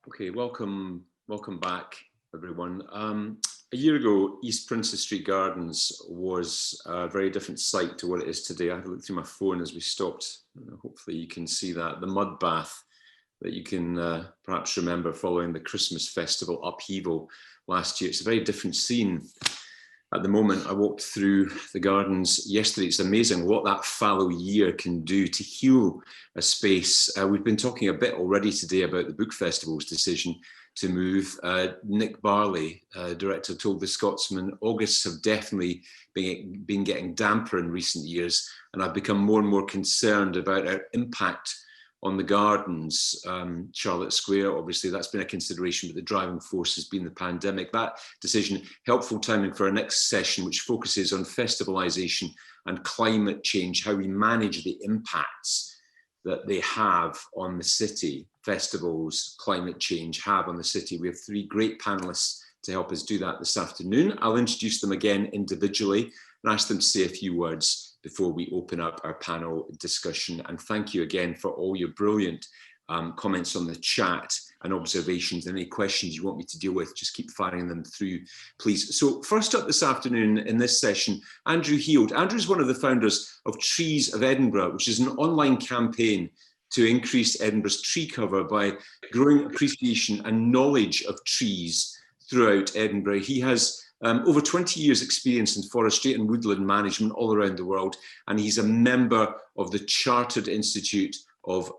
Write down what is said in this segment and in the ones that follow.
Okay, welcome back, everyone. A year ago, East Princes Street Gardens was a very different site to what it is today. I had to look through my phone as we stopped. Hopefully you can see that. The mud bath that you can perhaps remember following the Christmas festival upheaval last year. It's a very different scene. At the moment, I walked through the gardens yesterday. It's amazing what that fallow year can do to heal a space. We've been talking a bit already today about the Book Festival's decision to move. Nick Barley, director, told the Scotsman, Augusts have definitely been getting damper in recent years, and I've become more and more concerned about our impact on the gardens. Charlotte Square, obviously that's been a consideration, but the driving force has been the pandemic. That decision, helpful timing for our next session, which focuses on festivalisation and climate change, how we manage the impacts that they have on the city, festivals, climate change have on the city. We have three great panellists to help us do that this afternoon. I'll introduce them again individually and ask them to say a few words before we open up our panel discussion. And thank you again for all your brilliant comments on the chat and observations. Any questions you want me to deal with, just keep firing them through, please. So first up this afternoon in this session, Andrew Heald. Andrew is one of the founders of Trees of Edinburgh, which is an online campaign to increase Edinburgh's tree cover by growing appreciation and knowledge of trees throughout Edinburgh. He has over 20 years experience in forestry and woodland management all around the world, and he's a member of the Chartered Institute of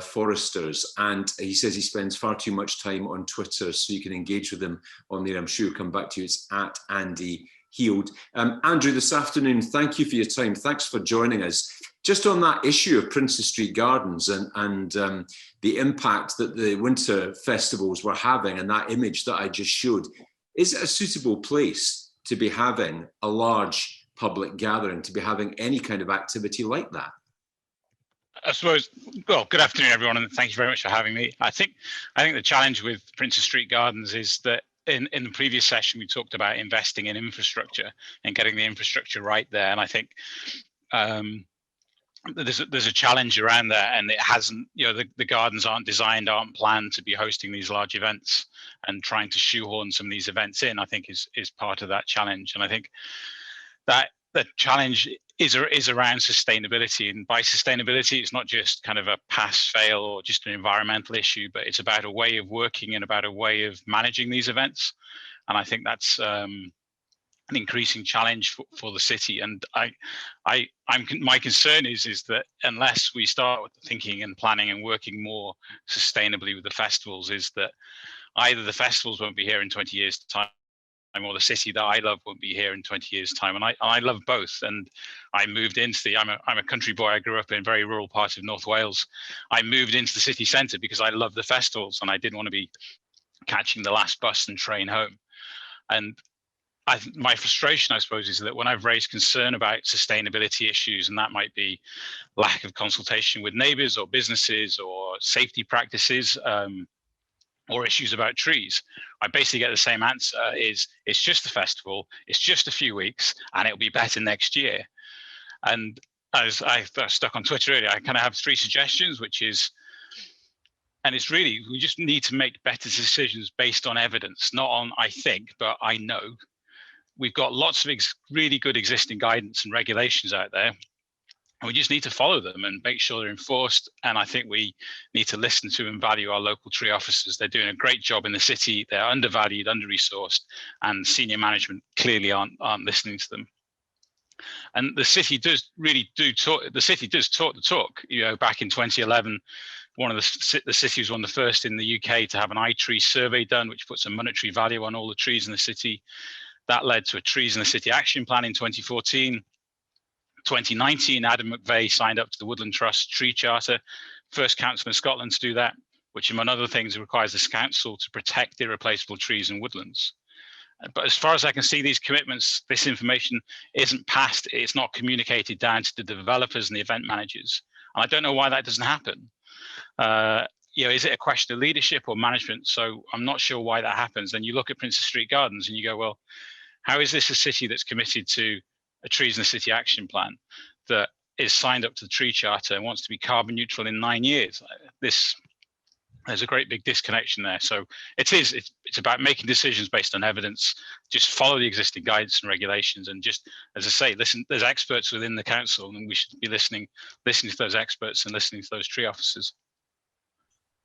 Foresters, and he says he spends far too much time on Twitter, so you can engage with him on there. I'm sure he'll come back to you. It's at Andy Heald. Andrew, this afternoon, thank you for your time. Thanks for joining us. Just on that issue of Princes Street Gardens and the impact that the winter festivals were having, and that image that I just showed, is it a suitable place to be having a large public gathering, to be having any kind of activity like that? I suppose, well, good afternoon, everyone, and thank you very much for having me. I think the challenge with Princes Street Gardens is that in the previous session, we talked about investing in infrastructure and getting the infrastructure right there. And I think there's a challenge around that, and it hasn't, the gardens aren't planned to be hosting these large events, and trying to shoehorn some of these events in, I think is part of that challenge. And I think that the challenge is around sustainability. And by sustainability, it's not just kind of a pass fail or just an environmental issue, but it's about a way of working and about a way of managing these events. And I think that's an increasing challenge for the city. And my concern is that unless we start thinking and planning and working more sustainably with the festivals, is that either the festivals won't be here in 20 years' time, or the city that I love won't be here in 20 years' time. And I love both. And I moved into I'm a country boy. I grew up in a very rural part of North Wales. I moved into the city centre because I love the festivals, and I didn't want to be catching the last bus and train home. And my frustration, I suppose, is that when I've raised concern about sustainability issues, and that might be lack of consultation with neighbours or businesses or safety practices, or issues about trees, I basically get the same answer: it's just the festival, it's just a few weeks, and it'll be better next year. And as I stuck on Twitter earlier, I kind of have three suggestions, and it's really, we just need to make better decisions based on evidence, not on I think, but I know. We've got lots of really good existing guidance and regulations out there, and we just need to follow them and make sure they're enforced. And I think we need to listen to and value our local tree officers. They're doing a great job in the city. They're undervalued, under-resourced, and senior management clearly aren't listening to them. And the city does talk. The city does talk the talk. Back in 2011, the city was one of the first in the UK to have an iTree survey done, which puts a monetary value on all the trees in the city. That led to a Trees in the City action plan in 2014. 2019, Adam McVeigh signed up to the Woodland Trust Tree Charter, first council in Scotland to do that, which among other things requires this council to protect irreplaceable trees and woodlands. But as far as I can see, these commitments, this information isn't passed, it's not communicated down to the developers and the event managers. And I don't know why that doesn't happen. Is it a question of leadership or management? So I'm not sure why that happens. And you look at Princes Street Gardens and you go, well, how is this a city that's committed to a Trees in the City action plan, that is signed up to the Tree Charter and wants to be carbon neutral in 9 years? there's a great big disconnection there. So it's about making decisions based on evidence. Just follow the existing guidance and regulations, and just, as I say, listen. There's experts within the council, and we should be listening to those experts and listening to those tree officers.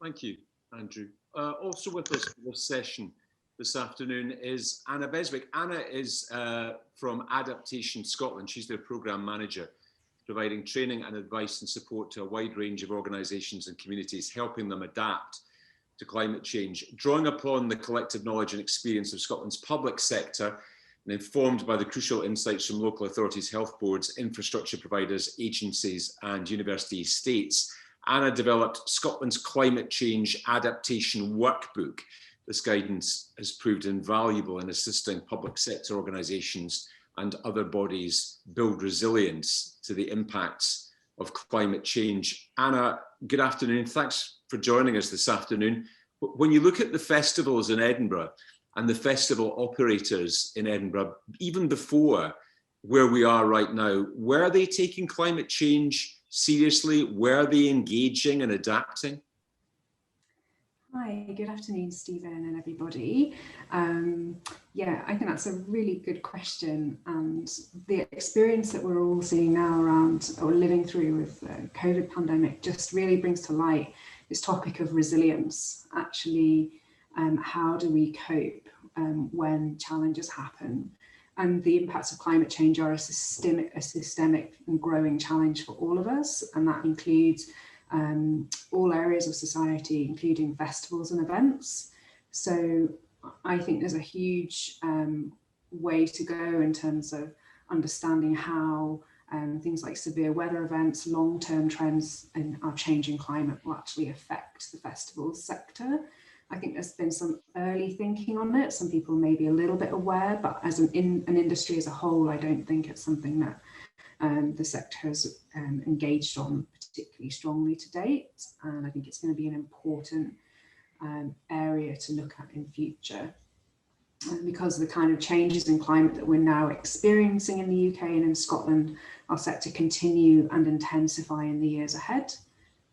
Thank you, Andrew. Also with us for this session this afternoon is Anna Beswick. Anna is from Adaptation Scotland. She's their programme manager, providing training and advice and support to a wide range of organisations and communities, helping them adapt to climate change, drawing upon the collective knowledge and experience of Scotland's public sector and informed by the crucial insights from local authorities, health boards, infrastructure providers, agencies and university estates. Anna developed Scotland's Climate Change Adaptation Workbook. This guidance has proved invaluable in assisting public sector organisations and other bodies build resilience to the impacts of climate change. Anna, good afternoon. Thanks for joining us this afternoon. When you look at the festivals in Edinburgh and the festival operators in Edinburgh, even before where we are right now, were they taking climate change seriously? Were they engaging and adapting? Hi, good afternoon, Stephen and everybody. Yeah, I think that's a really good question, and the experience that we're all seeing now around or living through with the COVID pandemic just really brings to light this topic of resilience. Actually, how do we cope when challenges happen? And the impacts of climate change are a systemic and growing challenge for all of us, and that includes all areas of society, including festivals and events. So I think there's a huge way to go in terms of understanding how things like severe weather events, long-term trends in our changing climate will actually affect the festivals sector. I think there's been some early thinking on it. Some people may be a little bit aware, but as an industry as a whole, I don't think it's something that the sector has engaged on particularly strongly to date, and I think it's going to be an important area to look at in future. And because of the kind of changes in climate that we're now experiencing in the UK and in Scotland are set to continue and intensify in the years ahead.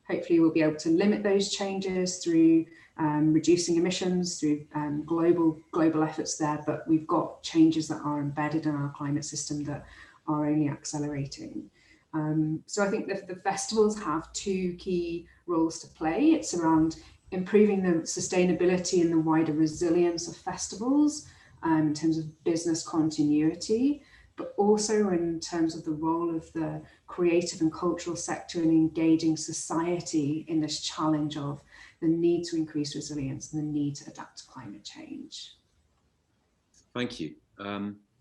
Hopefully we'll be able to limit those changes through reducing emissions, through global efforts there, but we've got changes that are embedded in our climate system that are only accelerating. So I think that the festivals have two key roles to play. It's around improving the sustainability and the wider resilience of festivals in terms of business continuity, but also in terms of the role of the creative and cultural sector in engaging society in this challenge of the need to increase resilience and the need to adapt to climate change. Thank you.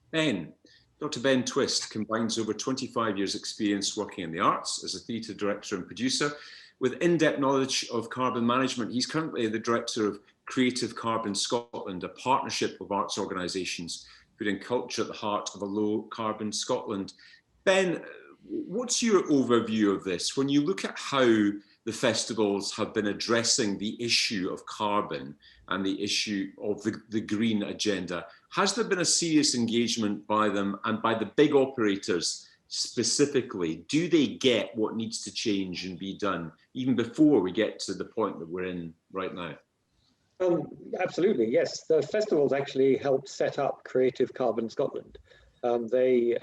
Ben. Dr. Ben Twist combines over 25 years experience working in the arts as a theatre director and producer with in-depth knowledge of carbon management. He's currently the director of Creative Carbon Scotland, a partnership of arts organisations putting culture at the heart of a low carbon Scotland. Ben, what's your overview of this? When you look at how the festivals have been addressing the issue of carbon and the issue of the green agenda, has there been a serious engagement by them and by the big operators specifically? Do they get what needs to change and be done even before we get to the point that we're in right now? Absolutely, yes. The festivals actually helped set up Creative Carbon Scotland. They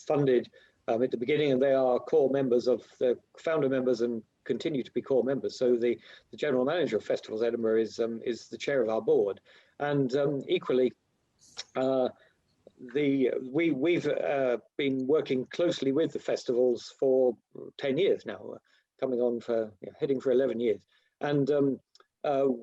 funded at the beginning, and they are core members of the founder members and continue to be core members. So the general manager of Festivals Edinburgh is the chair of our board, and equally, we've been working closely with the festivals for 10 years now, coming on for heading for 11 years, and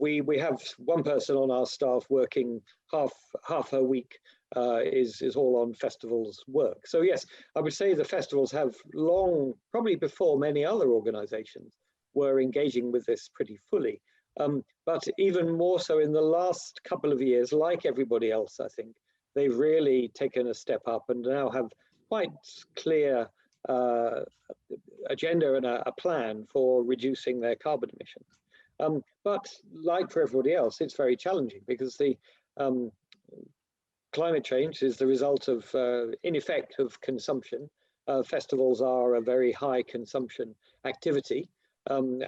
we have one person on our staff working half her week is all on festivals work. So yes, I would say the festivals have long, probably before many other organisations, were engaging with this pretty fully. But even more so in the last couple of years, like everybody else, I think, they've really taken a step up and now have quite clear agenda and a plan for reducing their carbon emissions. But like for everybody else, it's very challenging because the climate change is the result of, in effect, of consumption. Festivals are a very high consumption activity, and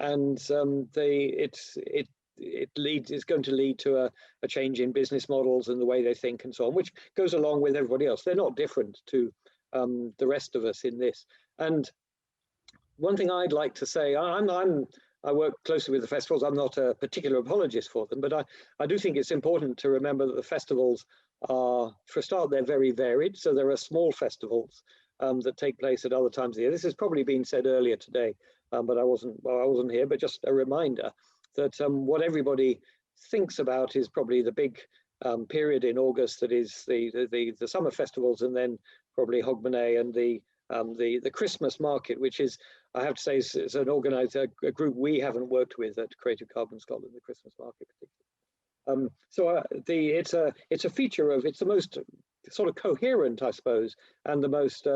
it it's going to lead to a change in business models and the way they think and so on, which goes along with everybody else. They're not different to the rest of us in this. And one thing I'd like to say, I work closely with the festivals. I'm not a particular apologist for them, but I do think it's important to remember that the festivals are, for a start, they're very varied. So there are small festivals that take place at other times of the year. This has probably been said earlier today, but I wasn't here. But just a reminder that what everybody thinks about is probably the big period in August that is the summer festivals, and then probably Hogmanay and the Christmas market, which is, I have to say, is an organised a group we haven't worked with at Creative Carbon Scotland, the Christmas market particularly. So it's a feature of, it's the most sort of coherent, I suppose, and the most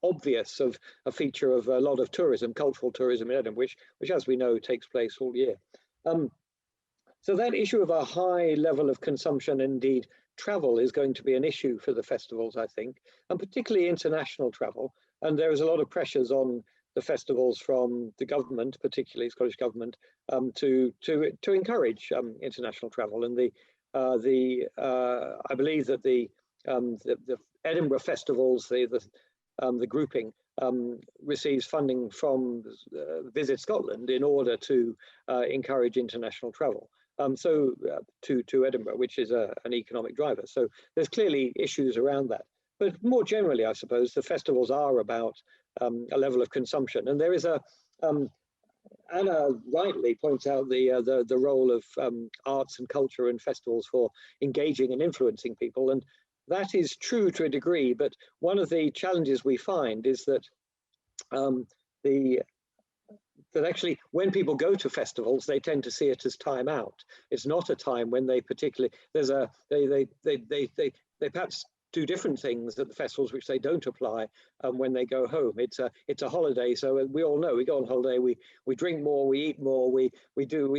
obvious of a feature of a lot of tourism, cultural tourism in Edinburgh, which as we know takes place all year. So that issue of a high level of consumption, indeed travel, is going to be an issue for the festivals, I think, and particularly international travel. And there is a lot of pressures on the festivals from the government, particularly Scottish government, to encourage international travel. And I believe that the Edinburgh festivals, the grouping, receives funding from Visit Scotland in order to encourage international travel. To Edinburgh, which is an economic driver. So there's clearly issues around that. But more generally, I suppose, the festivals are about a level of consumption. And there is Anna rightly points out the role of arts and culture and festivals for engaging and influencing people. And that is true to a degree, but one of the challenges we find is that that actually when people go to festivals, they tend to see it as time out. It's not a time when they particularly, they perhaps do different things at the festivals which they don't apply when they go home. It's a holiday, so we all know we go on holiday, we drink more, we eat more, we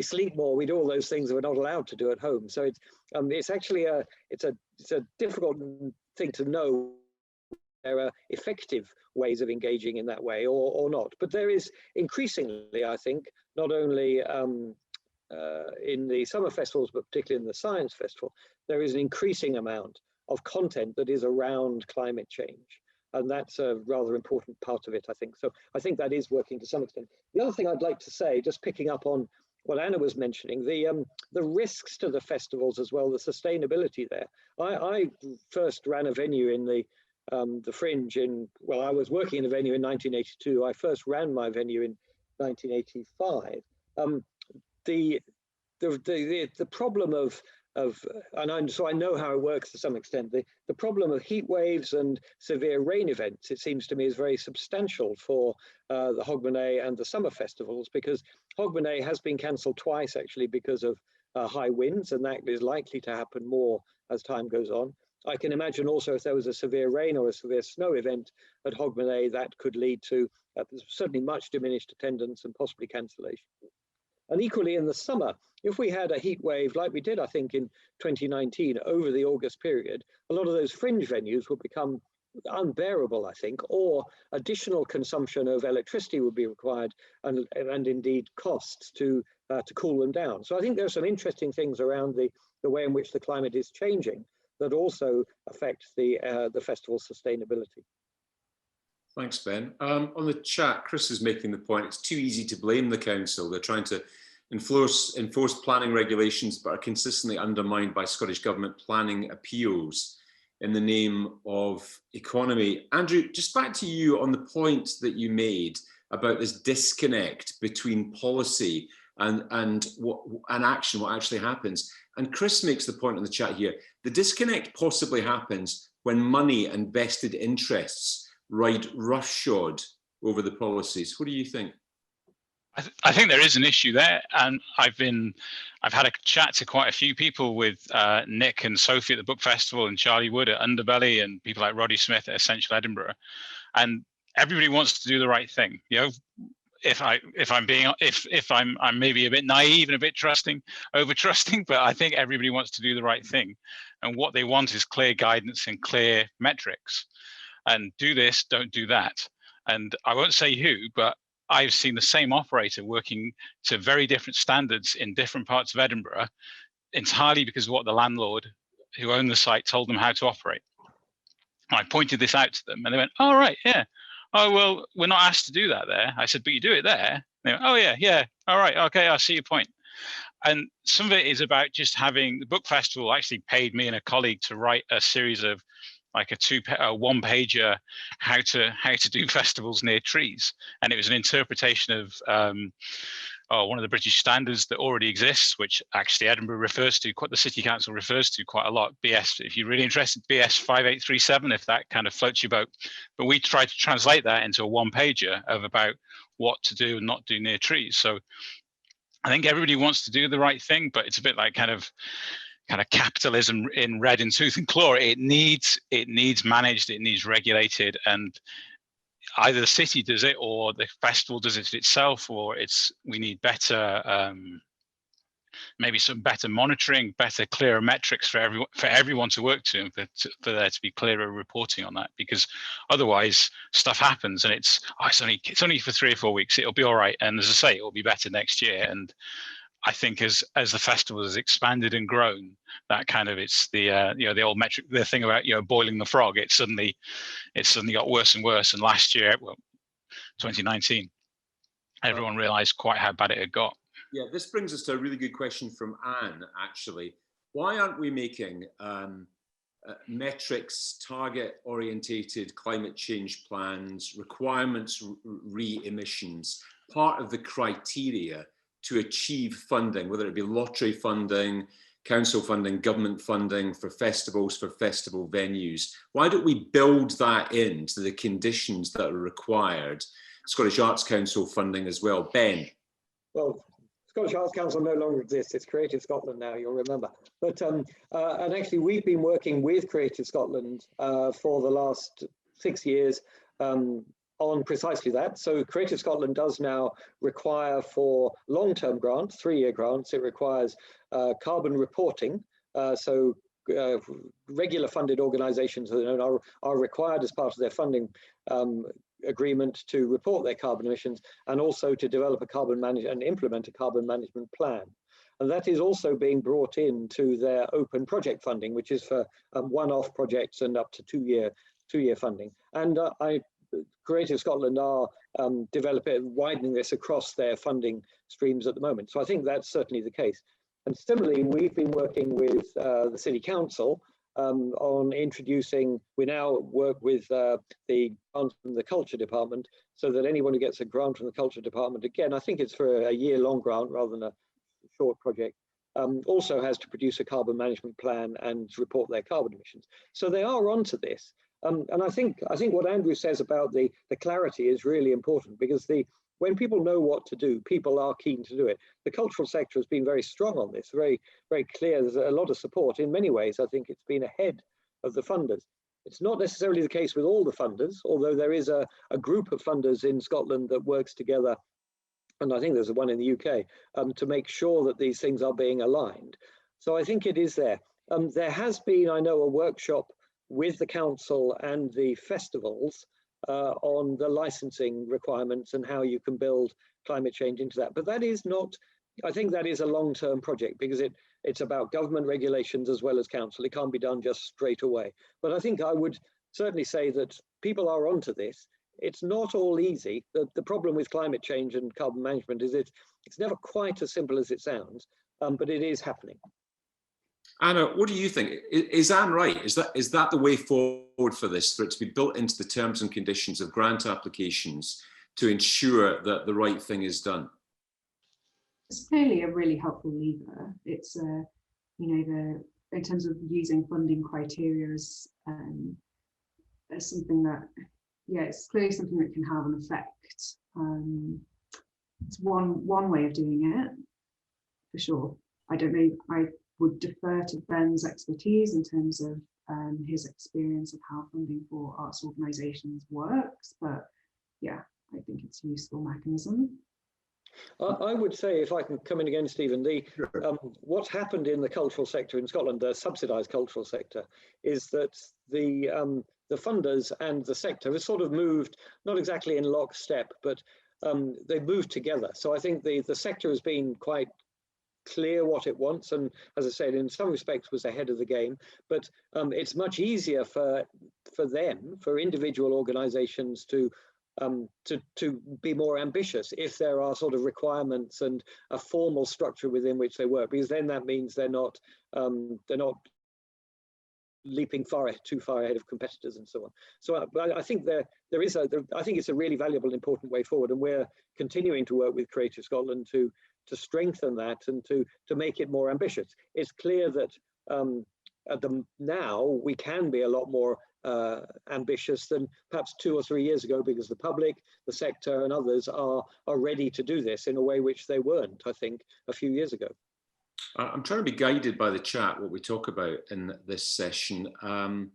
sleep more, we do all those things that we're not allowed to do at home. So it's actually a difficult thing to know. There are effective ways of engaging in that way or not. But there is increasingly, I think, not only in the summer festivals, but particularly in the science festival, there is an increasing amount of content that is around climate change. And that's a rather important part of it, I think. So I think that is working to some extent. The other thing I'd like to say, just picking up on what Anna was mentioning, the risks to the festivals as well, the sustainability there. I first ran a venue in the Fringe I was working in a venue in 1982. I first ran my venue in 1985. The problem of so I know how it works to some extent. The problem of heat waves and severe rain events, it seems to me, is very substantial for the Hogmanay and the summer festivals, because Hogmanay has been cancelled twice actually because of high winds, and that is likely to happen more as time goes on. I can imagine also if there was a severe rain or a severe snow event at Hogmanay, that could lead to certainly much diminished attendance and possibly cancellation. And equally in the summer, if we had a heat wave like we did, I think, in 2019 over the August period, a lot of those fringe venues would become unbearable, I think, or additional consumption of electricity would be required and indeed costs to cool them down. So I think there's some interesting things around the way in which the climate is changing that also affect the festival's sustainability. Thanks, Ben. On the chat, Chris is making the point, it's too easy to blame the council. They're trying to enforce planning regulations, but are consistently undermined by Scottish Government planning appeals in the name of economy. Andrew, just back to you on the point that you made about this disconnect between policy and action, what actually happens. And Chris makes the point in the chat here, the disconnect possibly happens when money and vested interests ride roughshod over the policies. What do you think? I think there is an issue there, and I've had a chat to quite a few people with Nick and Sophie at the Book Festival, and Charlie Wood at Underbelly, and people like Roddy Smith at Essential Edinburgh, and everybody wants to do the right thing. You know, if I'm maybe a bit naive and a bit over trusting, but I think everybody wants to do the right thing, and what they want is clear guidance and clear metrics, and do this, don't do that. And I won't say who, but I've seen the same operator working to very different standards in different parts of Edinburgh, entirely because of what the landlord who owned the site told them how to operate. And I pointed this out to them and they went, "Oh, right, yeah. Oh, well, we're not asked to do that there." I said, "But you do it there." And they went, "Oh, yeah, yeah. All right, okay, I see your point." And some of it is about just having the book festival actually paid me and a colleague to write a series of like a one-pager how to do festivals near trees, and it was an interpretation of one of the British standards that already exists, which actually Edinburgh refers to, the City Council refers to quite a lot. BS, if you're really interested, BS 5837, if that kind of floats your boat. But we tried to translate that into a one-pager of about what to do and not do near trees. So I think everybody wants to do the right thing, but it's a bit like kind of capitalism in red in tooth and claw. It needs managed, it needs regulated, and either the city does it or the festival does it itself, or we need better maybe some better monitoring, better, clearer metrics for everyone to work to, and for there to be clearer reporting on that, because otherwise stuff happens and it's only for 3 or 4 weeks, it'll be all right, and as I say, it'll be better next year. And I think as the festival has expanded and grown, that kind of, it's the the old metric, the thing about boiling the frog. It suddenly got worse and worse. And last year, 2019, everyone realised quite how bad it had got. Yeah, this brings us to a really good question from Anne. Actually, why aren't we making metrics, target-orientated climate change plans, requirements, re-emissions part of the criteria to achieve funding, whether it be lottery funding, council funding, government funding for festivals, for festival venues? Why don't we build that into the conditions that are required? Scottish Arts Council funding as well. Ben? Well, Scottish Arts Council no longer exists. It's Creative Scotland now, you'll remember. But and actually we've been working with Creative Scotland for the last 6 years on precisely that. So Creative Scotland does now require, for long-term grants, 3-year grants, it requires carbon reporting. So regular funded organisations are required as part of their funding agreement to report their carbon emissions, and also to develop a carbon and implement a carbon management plan. And that is also being brought into their open project funding, which is for one-off projects and up to two-year funding. And Creative Scotland are widening this across their funding streams at the moment. So I think that's certainly the case. And similarly, we've been working with the City Council on introducing, we now work with the grant from the Culture Department, so that anyone who gets a grant from the Culture Department, again, I think it's for a year-long grant rather than a short project, also has to produce a carbon management plan and report their carbon emissions. So they are onto this. And I think what Andrew says about the clarity is really important, because when people know what to do, people are keen to do it. The cultural sector has been very strong on this, very, very clear. There's a lot of support. In many ways, I think it's been ahead of the funders. It's not necessarily the case with all the funders, although there is a group of funders in Scotland that works together, and I think there's one in the UK, to make sure that these things are being aligned. So I think it is there. There has been, I know, a workshop with the council and the festivals on the licensing requirements and how you can build climate change into that. But that is not, I think that is a long-term project, because it's about government regulations as well as council. It can't be done just straight away. But I think I would certainly say that people are onto this. It's not all easy. The problem with climate change and carbon management is it's never quite as simple as it sounds, but it is happening. Anna, what do you think? Is Anne right? Is that the way forward for this, for it to be built into the terms and conditions of grant applications to ensure that the right thing is done? It's clearly a really helpful lever. It's in terms of using funding criteria as something that, it's clearly something that can have an effect. It's one way of doing it, for sure. I don't know. I would defer to Ben's expertise in terms of his experience of how funding for arts organisations works, but yeah, I think it's a useful mechanism. I would say, if I can come in again, Stephen, what's happened in the cultural sector in Scotland, the subsidised cultural sector, is that the funders and the sector have sort of moved, not exactly in lockstep, but they move together. So I think the sector has been quite clear what it wants, and as I said, in some respects was ahead of the game. But it's much easier for individual organisations to be more ambitious if there are sort of requirements and a formal structure within which they work, because then that means they're not leaping too far ahead of competitors and so on. So I think I think it's a really valuable and important way forward, and we're continuing to work with Creative Scotland to strengthen that and to make it more ambitious. It's clear that now we can be a lot more ambitious than perhaps 2 or 3 years ago, because the public, the sector and others are ready to do this in a way which they weren't, I think, a few years ago. I'm trying to be guided by the chat, what we talk about in this session. And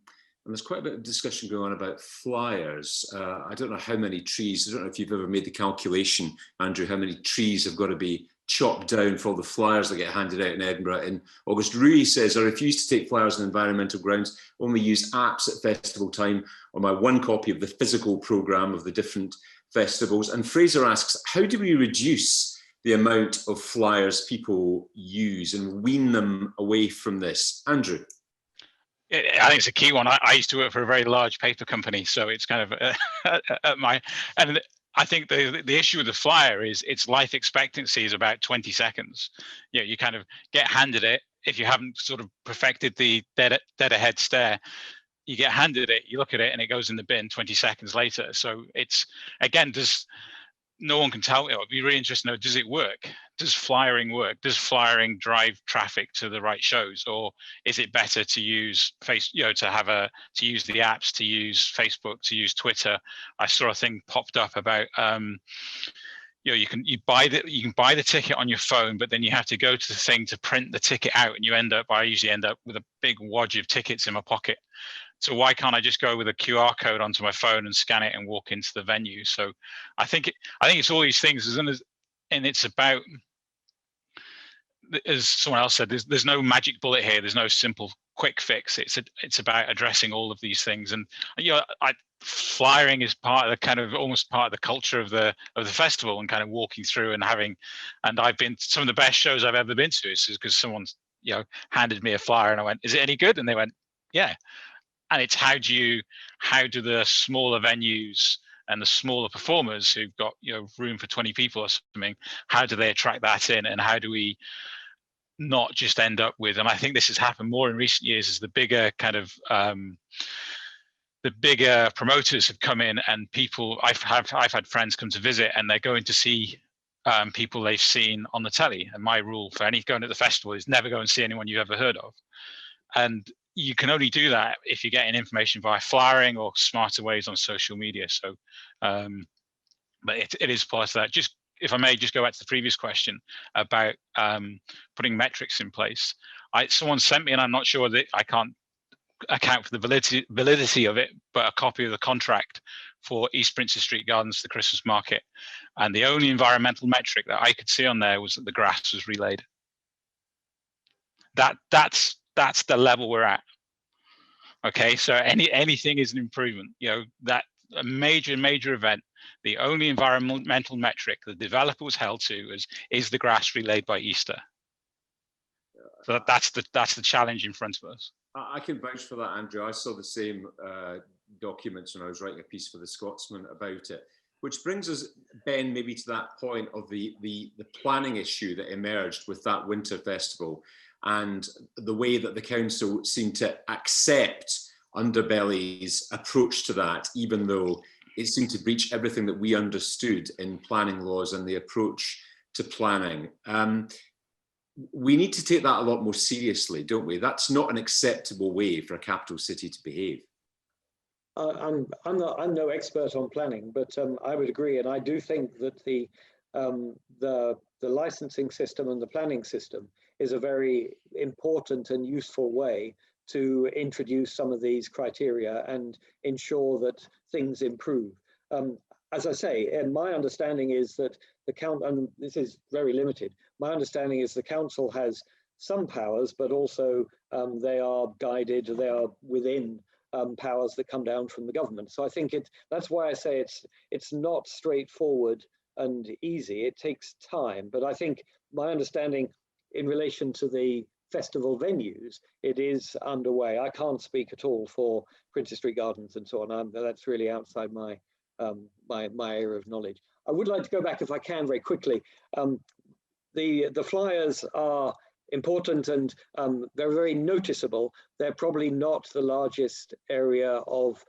there's quite a bit of discussion going on about flyers. I don't know how many trees, I don't know if you've ever made the calculation, Andrew, how many trees have got to be chopped down for all the flyers that get handed out in Edinburgh in August. Rui says, I refuse to take flyers on environmental grounds, only use apps at festival time on my one copy of the physical programme of the different festivals. And Fraser asks, how do we reduce the amount of flyers people use and wean them away from this? Andrew? I think it's a key one. I used to work for a very large paper company, so it's kind of and I think the issue with the flyer is its life expectancy is about 20 seconds. You know, you kind of get handed it. If you haven't sort of perfected the dead ahead stare, you get handed it, you look at it, and it goes in the bin 20 seconds later. So it's, again, no one can tell. It would be really interesting to know, does it work? Does flyering work? Does flyering drive traffic to the right shows, or is it better to use to use the apps, to use Facebook, to use Twitter? I saw a thing popped up about you can buy the ticket on your phone, but then you have to go to the thing to print the ticket out, and I usually end up with a big wad of tickets in my pocket. So why can't I just go with a QR code onto my phone and scan it and walk into the venue? So I think it's all these things, and it's about, as someone else said, there's no magic bullet here. There's no simple quick fix. It's about addressing all of these things. And flyering is part of the kind of almost part of the culture of the festival, and kind of walking through and I've been, some of the best shows I've ever been to is because someone's handed me a flyer and I went, is it any good? And they went, yeah. And it's how do the smaller venues and the smaller performers who've got room for 20 people or something, how do they attract that in, and how do we not just end up with, and I think this has happened more in recent years, as the bigger kind of the bigger promoters have come in, and people, I've had friends come to visit, and they're going to see people they've seen on the telly. And my rule for going to the festival is never go and see anyone you've ever heard of. And you can only do that if you're getting information via flyering or smarter ways on social media. So, but it is part of that. Just, if I may, just go back to the previous question about putting metrics in place. Someone sent me, and I'm not sure that I can't account for the validity of it, but a copy of the contract for East Princes Street Gardens, the Christmas market. And the only environmental metric that I could see on there was that the grass was relayed. That's the level we're at. Okay, so anything is an improvement. That a major event, the only environmental metric the developer was held to is the grass relayed by Easter. So that's the challenge in front of us. I can vouch for that, Andrew. I saw the same documents when I was writing a piece for the Scotsman about it, which brings us, Ben, maybe to that point of the planning issue that emerged with that winter festival, and the way that the council seemed to accept Underbelly's approach to that, even though it seemed to breach everything that we understood in planning laws and the approach to planning. We need to take that a lot more seriously, don't we? That's not an acceptable way for a capital city to behave. I'm no expert on planning, but I would agree, and I do think that the licensing system and the planning system is a very important and useful way to introduce some of these criteria and ensure that things improve. As I say, and my understanding is that and this is very limited, my understanding is the council has some powers, but also they are guided, they are within powers that come down from the government. So I think that's why I say it's not straightforward and easy. It takes time, but I think my understanding in relation to the festival venues, it is underway. I can't speak at all for Princess Street Gardens and so on. That's really outside my my area of knowledge. I would like to go back, if I can, very quickly. The flyers are important and they're very noticeable. They're probably not the largest area of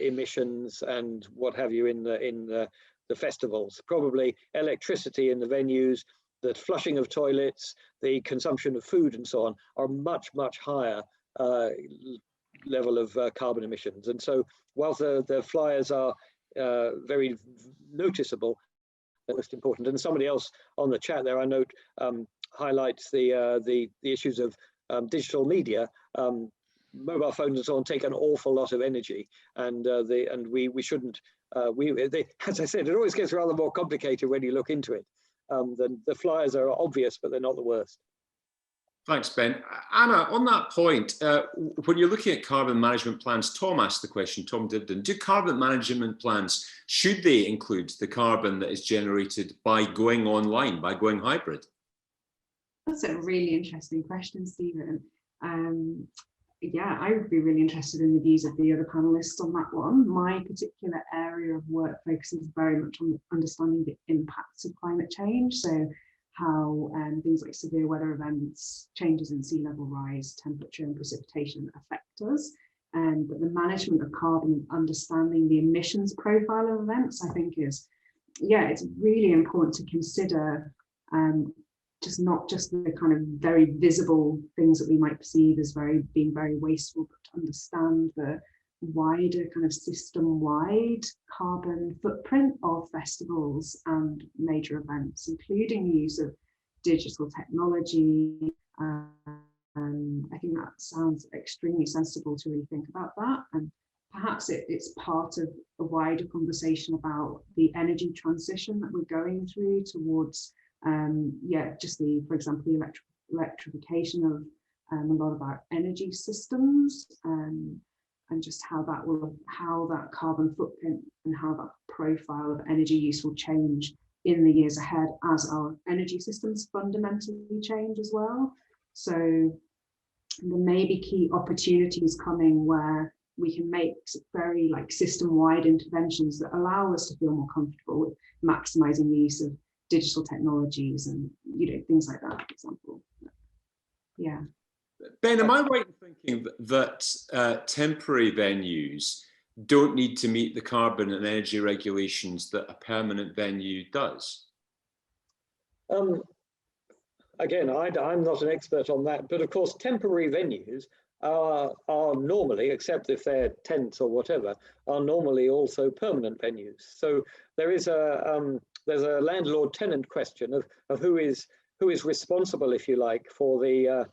emissions and what have you in the festivals. Probably electricity in the venues, the flushing of toilets, the consumption of food and so on are much, much higher level of carbon emissions. And so whilst the flyers are very noticeable, they're most important. And somebody else on the chat there, I note, highlights the issues of digital media. Mobile phones and so on take an awful lot of energy, and we shouldn't. As I said, it always gets rather more complicated when you look into it. The flyers are obvious, but they're not the worst. Thanks, Ben. Anna, on that point, when you're looking at carbon management plans, Tom asked the question, Tom Dibden, do carbon management plans, should they include the carbon that is generated by going online, by going hybrid? That's a really interesting question, Stephen. Yeah, I would be really interested in the views of the other panelists on that one. My particular area of work focuses very much on understanding the impacts of climate change. So how things like severe weather events, changes in sea level rise, temperature and precipitation affect us. But the management of carbon and understanding the emissions profile of events, I think is, yeah, it's really important to consider just not just the kind of very visible things that we might perceive as being very wasteful, but to understand the wider kind of system-wide carbon footprint of festivals and major events, including the use of digital technology. I think that sounds extremely sensible to really think about that. And perhaps it's part of a wider conversation about the energy transition that we're going through towards just for example, the electrification of a lot of our energy systems, and just how that carbon footprint and how that profile of energy use will change in the years ahead as our energy systems fundamentally change as well. So there may be key opportunities coming where we can make very system-wide interventions that allow us to feel more comfortable with maximizing the use of digital technologies and things like that, for example. Yeah. Ben, am I right in thinking that temporary venues don't need to meet the carbon and energy regulations that a permanent venue does? Again, I'm not an expert on that, but of course temporary venues are normally, except if they're tents or whatever, are normally also permanent venues. So there is there's a landlord-tenant question of who is responsible, if you like, for the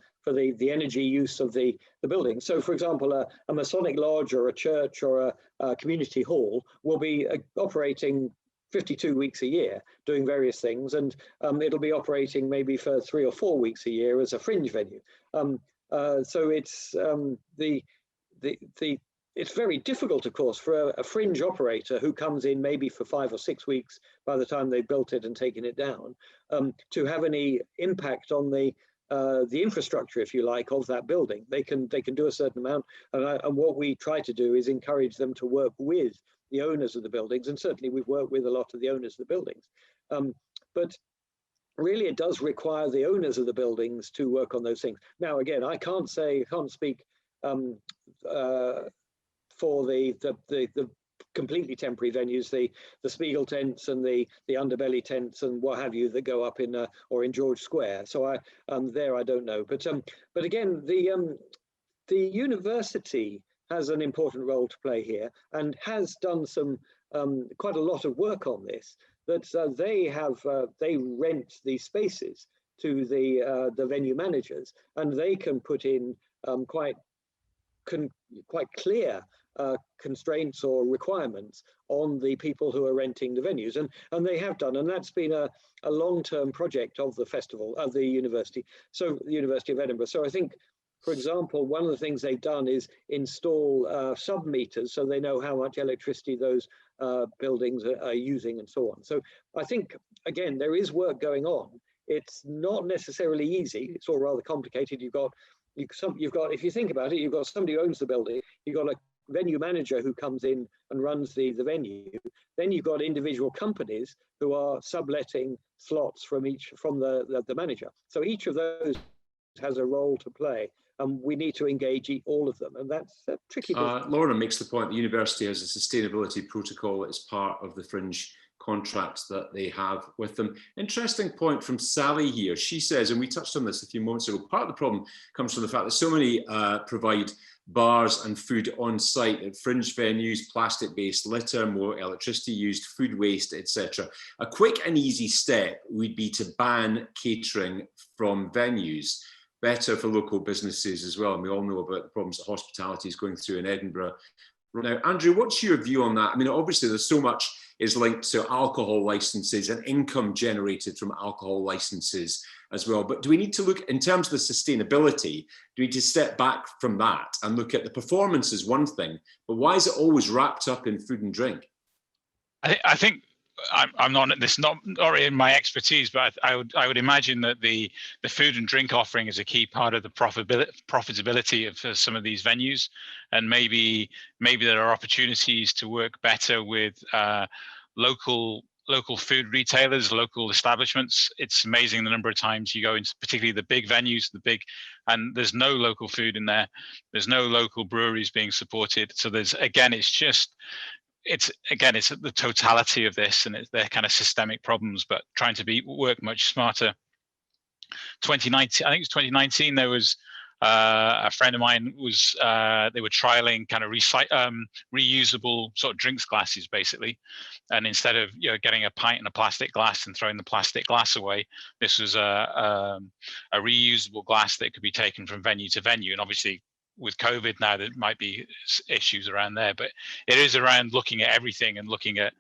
energy use of the building. So, for example, a Masonic lodge or a church or a community hall will be operating 52 weeks a year, doing various things, and it'll be operating maybe for 3 or 4 weeks a year as a fringe venue. So it's it's very difficult, of course, for a fringe operator who comes in maybe for 5 or 6 weeks by the time they've built it and taken it down, to have any impact on the infrastructure, if you like, of that building. They can do a certain amount, and what we try to do is encourage them to work with the owners of the buildings, and certainly we've worked with a lot of the owners of the buildings. But really, it does require the owners of the buildings to work on those things. Now, again, I can't speak for the completely temporary venues, the Spiegel tents and the underbelly tents and what have you that go up in or in George Square. So I don't know, but again, the university has an important role to play here and has done some quite a lot of work on this. That they rent these spaces to the venue managers, and they can put in quite clear constraints or requirements on the people who are renting the venues, and they have done, and that's been a long-term project of the festival of the university, so the University of Edinburgh. So I think, for example, one of the things they've done is install sub-meters, so they know how much electricity those buildings are using and so on. So I think, again, there is work going on. It's not necessarily easy. It's all rather complicated. You've got, if you think about it, you've got somebody who owns the building, you've got a venue manager who comes in and runs the venue. Then you've got individual companies who are subletting slots from the manager. So each of those has a role to play, and we need to engage all of them, and that's a tricky business. Lorna makes the point the university has a sustainability protocol as part of the fringe contracts that they have with them. Interesting point from Sally here. She says, and we touched on this a few moments ago, part of the problem comes from the fact that so many provide bars and food on site at fringe venues, plastic-based litter, more electricity used, food waste, etc. A quick and easy step would be to ban catering from venues. Better for local businesses as well. And we all know about the problems that hospitality is going through in Edinburgh. Now, Andrew, what's your view on that? I mean, obviously there's so much is linked to alcohol licenses and income generated from alcohol licenses as well. But do we need to look, in terms of the sustainability, do we need to step back from that and look at the performance as one thing, but why is it always wrapped up in food and drink? I think I'm not in my expertise, but I would imagine that the food and drink offering is a key part of the profitability of some of these venues, and maybe there are opportunities to work better with local food retailers, local establishments. It's amazing the number of times you go into particularly the big venues, and there's no local food in there. There's no local breweries being supported. So it's the totality of this, and they're kind of systemic problems, but trying to work much smarter. 2019, I think it was 2019, there was a friend of mine they were trialing kind of reusable sort of drinks glasses basically, and instead of getting a pint in a plastic glass and throwing the plastic glass away, this was a reusable glass that could be taken from venue to venue. And obviously with COVID now, there might be issues around there, but it is around looking at everything and looking at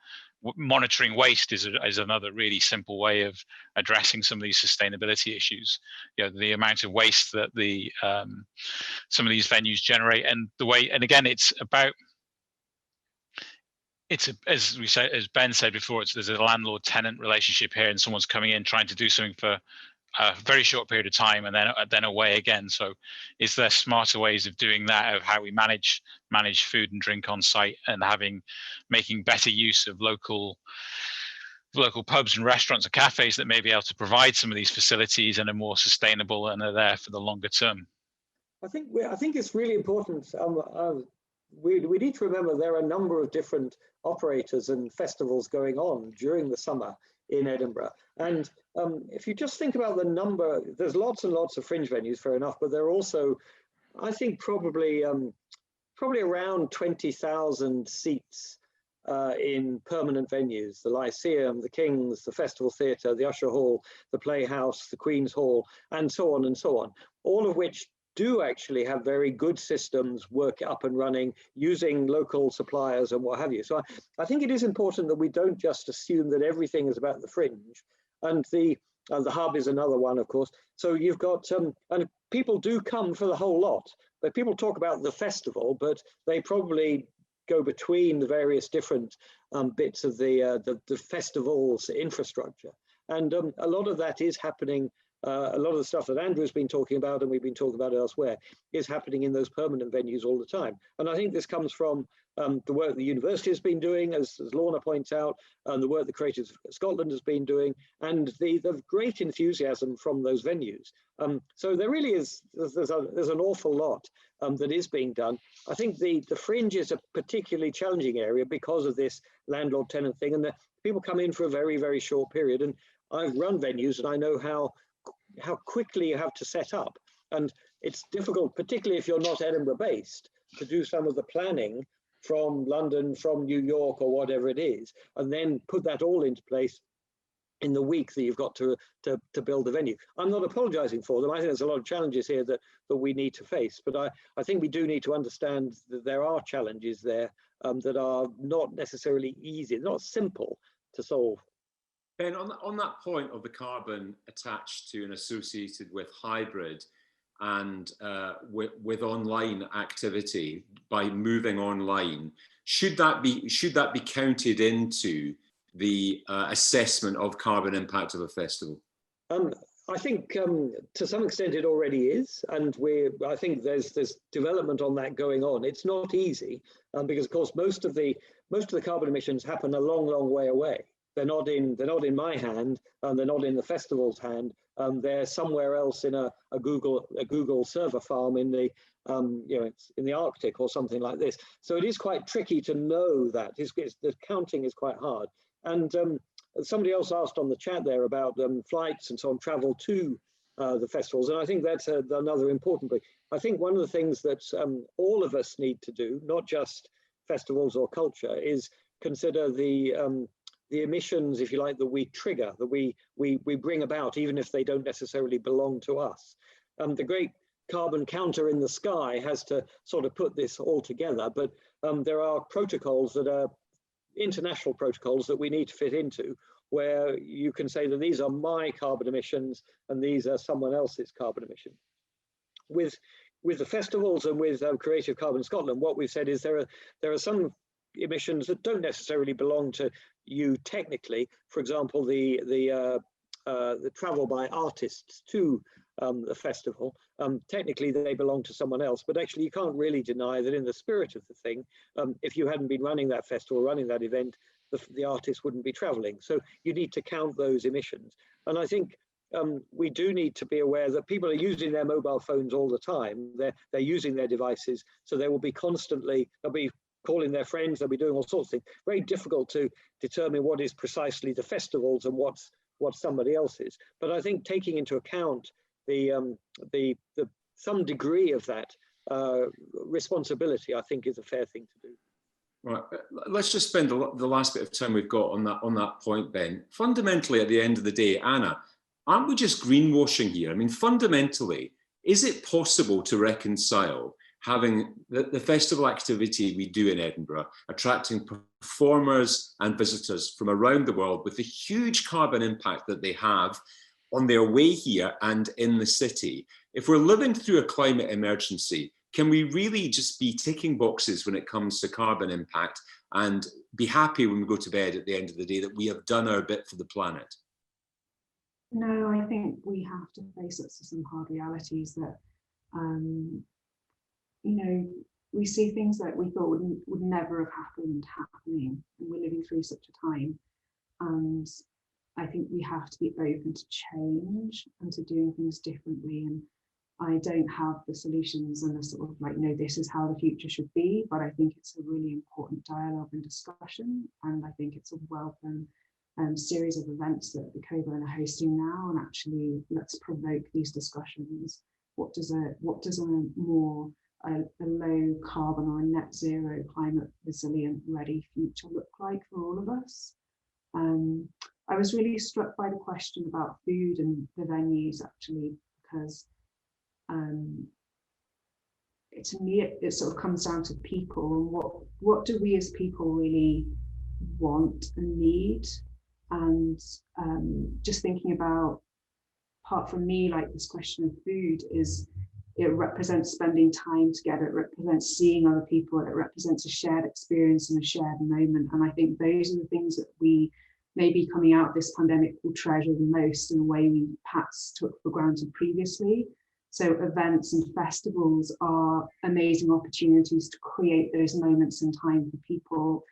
monitoring waste is another really simple way of addressing some of these sustainability issues. The amount of waste that some of these venues generate, and again, as we said, as Ben said before, there's a landlord-tenant relationship here, and someone's coming in trying to do something for a very short period of time and then away again. So is there smarter ways of doing that, of how we manage food and drink on site, and making better use of local pubs and restaurants and cafes that may be able to provide some of these facilities and are more sustainable and are there for the longer term? I think it's really important. We need to remember there are a number of different operators and festivals going on during the summer in Edinburgh. And if you just think about the number, there's lots and lots of fringe venues, fair enough, but there are also, I think, probably around 20,000 seats in permanent venues: the Lyceum, the King's, the Festival Theatre, the Usher Hall, the Playhouse, the Queen's Hall, and so on and so on, all of which do actually have very good systems, work up and running, using local suppliers and what have you. So I think it is important that we don't just assume that everything is about the fringe. And the hub is another one, of course. So you've got, and people do come for the whole lot, but people talk about the festival, but they probably go between the various different bits of the festival's infrastructure. And a lot of that is happening. A lot of the stuff that Andrew's been talking about, and we've been talking about elsewhere, is happening in those permanent venues all the time. And I think this comes from the work the university has been doing, as Lorna points out, and the work the Creative Scotland has been doing, and the great enthusiasm from those venues. So there really is, there's an awful lot that is being done. I think the fringe is a particularly challenging area because of this landlord-tenant thing, and the people come in for a very, very short period. And I've run venues, and I know how quickly you have to set up, and it's difficult, particularly if you're not Edinburgh based, to do some of the planning from London, from New York, or whatever it is, and then put that all into place in the week that you've got to build the venue. I'm not apologizing for them. I think there's a lot of challenges here that we need to face, but I think we do need to understand that there are challenges there that are not necessarily easy, not simple to solve. Ben, on that point of the carbon attached to and associated with hybrid, and with online activity by moving online, should that be counted into the assessment of carbon impact of a festival? I think to some extent it already is, and I think there's development on that going on. It's not easy because of course most of the carbon emissions happen a long way away. They're not in my hand, and they're not in the festival's hand. They're somewhere else in a Google server farm in the it's in the Arctic or something like this. So it is quite tricky to know that. The counting is quite hard. And somebody else asked on the chat there about flights and so on, travel to the festivals, and I think that's another important point. I think one of the things that all of us need to do, not just festivals or culture, is consider the emissions, if you like, that we trigger, that we bring about, even if they don't necessarily belong to us. The great carbon counter in the sky has to sort of put this all together, but there are protocols that are international protocols that we need to fit into, where you can say that these are my carbon emissions and these are someone else's carbon emissions. With the festivals and with Creative Carbon Scotland, what we've said is there are some emissions that don't necessarily belong to you technically. For example, the travel by artists to the festival, technically they belong to someone else, but actually you can't really deny that in the spirit of the thing, if you hadn't been running that festival, running that event, the artist wouldn't be traveling. So you need to count those emissions. And I think we do need to be aware that people are using their mobile phones all the time. They're using their devices, so they will be constantly, they'll be calling their friends, they'll be doing all sorts of things. Very difficult to determine what is precisely the festivals and what's somebody else's. But I think taking into account some degree of that responsibility, I think, is a fair thing to do. Right, let's just spend the last bit of time we've got on that point, Ben. Fundamentally, at the end of the day, Anna, aren't we just greenwashing here? I mean, fundamentally, is it possible to reconcile having the festival activity we do in Edinburgh, attracting performers and visitors from around the world with the huge carbon impact that they have on their way here and in the city? If we're living through a climate emergency, can we really just be ticking boxes when it comes to carbon impact and be happy when we go to bed at the end of the day that we have done our bit for the planet? No, I think we have to face up to some hard realities that, we see things that we thought would never have happened happening, and we're living through such a time. And I think we have to be open to change and to doing things differently. And I don't have the solutions and the sort of like, no, this is how the future should be, but I think it's a really important dialogue and discussion. And I think it's a welcome series of events that the Cockburn are hosting now, and actually let's provoke these discussions. What does a low carbon or a net zero climate resilient ready future look like for all of us? I was really struck by the question about food and the venues, actually, because to me it sort of comes down to people and what do we as people really want and need. And just thinking about, apart from me, like this question of food is, it represents spending time together, it represents seeing other people, it represents a shared experience and a shared moment. And I think those are the things that we maybe coming out of this pandemic will treasure the most in a way we perhaps took for granted previously. So events and festivals are amazing opportunities to create those moments in time for people.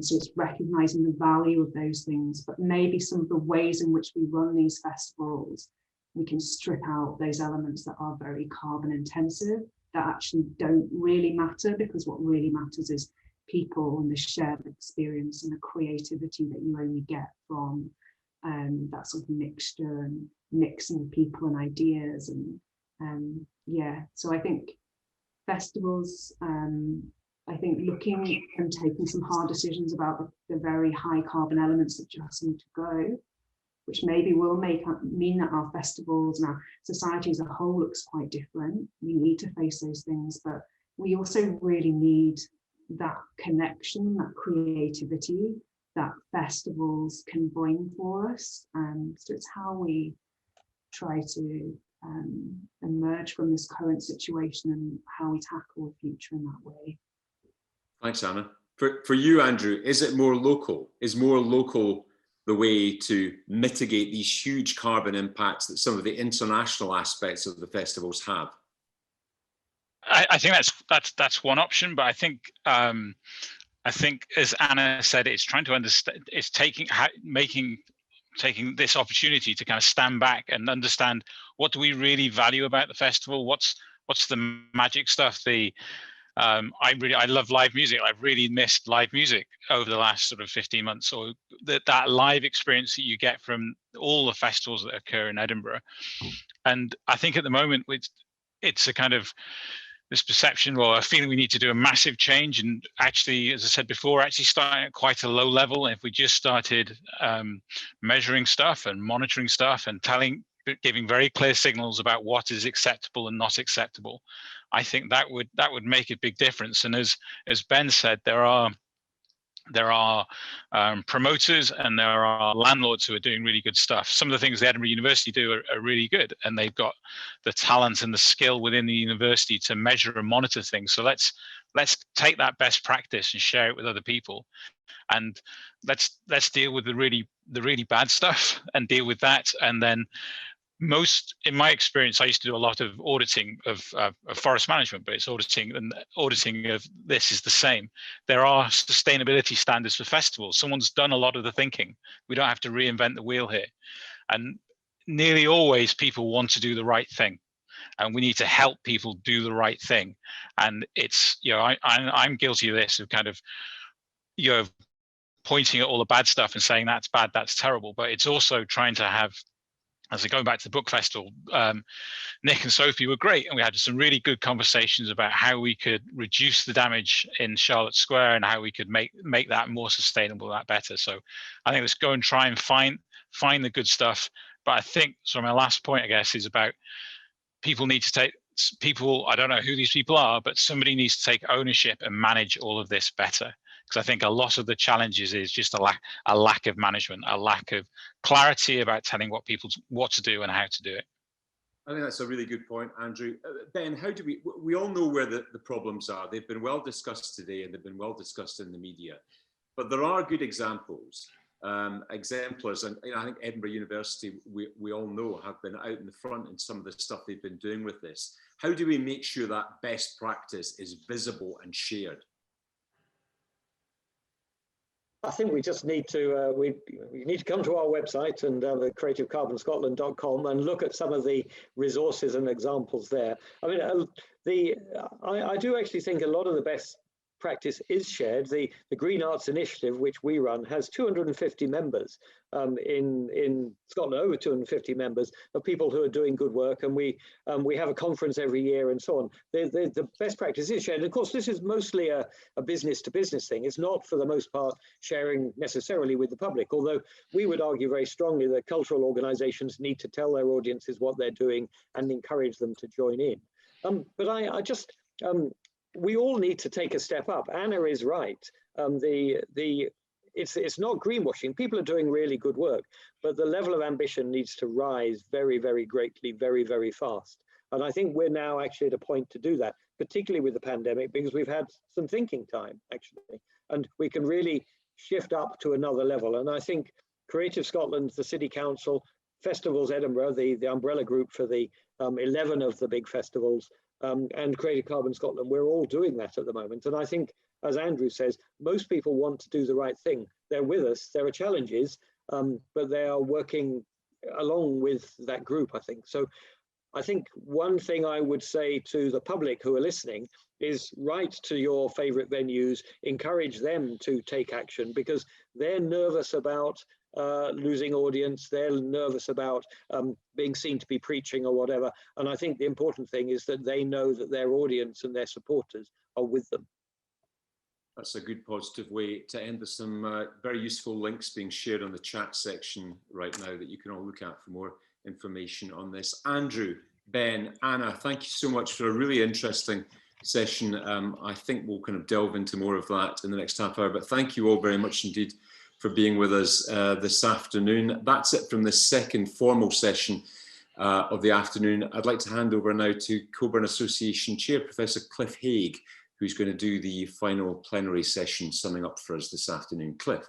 So it's recognizing the value of those things, but maybe some of the ways in which we run these festivals, we can strip out those elements that are very carbon intensive, that actually don't really matter, because what really matters is people and the shared experience and the creativity that you only get from that sort of mixture and mixing of people and ideas. And so I think festivals, I think looking and taking some hard decisions about the very high carbon elements that just need to go, which maybe will mean that our festivals and our society as a whole looks quite different. We need to face those things, but we also really need that connection, that creativity that festivals can bring for us. So it's how we try to emerge from this current situation and how we tackle the future in that way. Thanks, Anna. For you, Andrew, is it more local? Is more local the way to mitigate these huge carbon impacts that some of the international aspects of the festivals have? I think that's one option, but I think as Anna said, it's trying to understand. It's taking this opportunity to kind of stand back and understand, what do we really value about the festival? What's the magic stuff? I love live music. I've really missed live music over the last sort of 15 months. So that live experience that you get from all the festivals that occur in Edinburgh. And I think at the moment it's a kind of this perception or a feeling we need to do a massive change. And actually, as I said before, actually starting at quite a low level. If we just started measuring stuff and monitoring stuff and giving very clear signals about what is acceptable and not acceptable, I think that would make a big difference. And as Ben said, there are promoters and there are landlords who are doing really good stuff. Some of the things the Edinburgh University do are really good, and they've got the talent and the skill within the university to measure and monitor things. So let's take that best practice and share it with other people, and let's deal with the really bad stuff and deal with that. And then in my experience, I used to do a lot of auditing of forest management, but it's auditing of this is the same. There are sustainability standards for festivals. Someone's done a lot of the thinking. We don't have to reinvent the wheel here. And nearly always people want to do the right thing, and we need to help people do the right thing. And it's, I'm guilty of this, of kind of, pointing at all the bad stuff and saying that's bad, that's terrible. But it's also trying to have, as I go back to the book festival, Nick and Sophie were great, and we had some really good conversations about how we could reduce the damage in Charlotte Square and how we could make that more sustainable, that better. So I think let's go and try and find the good stuff. But I think, so my last point, I guess, is about people need to take, I don't know who these people are, but somebody needs to take ownership and manage all of this better. Because I think a lot of the challenges is just a lack of management, a lack of clarity about telling what to do and how to do it. I think that's a really good point, Andrew. Ben, how do we all know where the problems are. They've been well discussed today and they've been well discussed in the media, but there are good examples, exemplars, and I think Edinburgh University, we all know, have been out in the front in some of the stuff they've been doing with this. How do we make sure that best practice is visible and shared? I think we just need to we need to come to our website and creativecarbonscotland.com and look at some of the resources and examples there. I mean, I do actually think a lot of the best practice is shared. The Green Arts Initiative, which we run, has 250 members in Scotland, over 250 members of people who are doing good work, and we have a conference every year and so on. The best practice is shared. And of course, this is mostly a business-to-business thing. It's not, for the most part, sharing necessarily with the public, although we would argue very strongly that cultural organisations need to tell their audiences what they're doing and encourage them to join in. But I just we all need to take a step up. Anna is right. It's not greenwashing. People are doing really good work, but the level of ambition needs to rise very, very greatly, very, very fast. And I think we're now actually at a point to do that, particularly with the pandemic, because we've had some thinking time, actually, and we can really shift up to another level. And I think Creative Scotland, the City Council, Festivals Edinburgh, the umbrella group for the 11 of the big festivals, and Creative Carbon Scotland, we're all doing that at the moment. And I think, as Andrew says, most people want to do the right thing. They're with us, there are challenges, but they are working along with that group, I think. So I think one thing I would say to the public who are listening is write to your favorite venues, encourage them to take action, because they're nervous about losing audience, they're nervous about being seen to be preaching or whatever. And I think the important thing is that they know that their audience and their supporters are with them. That's a good positive way to end. There's some very useful links being shared on the chat section right now that you can all look at for more information on this. Andrew, Ben, Anna, thank you so much for a really interesting session. I think we'll kind of delve into more of that in the next half hour, but thank you all very much indeed for being with us this afternoon. That's it from this second formal session of the afternoon. I'd like to hand over now to Cockburn Association Chair, Professor Cliff Haig, who's going to do the final plenary session summing up for us this afternoon. Cliff.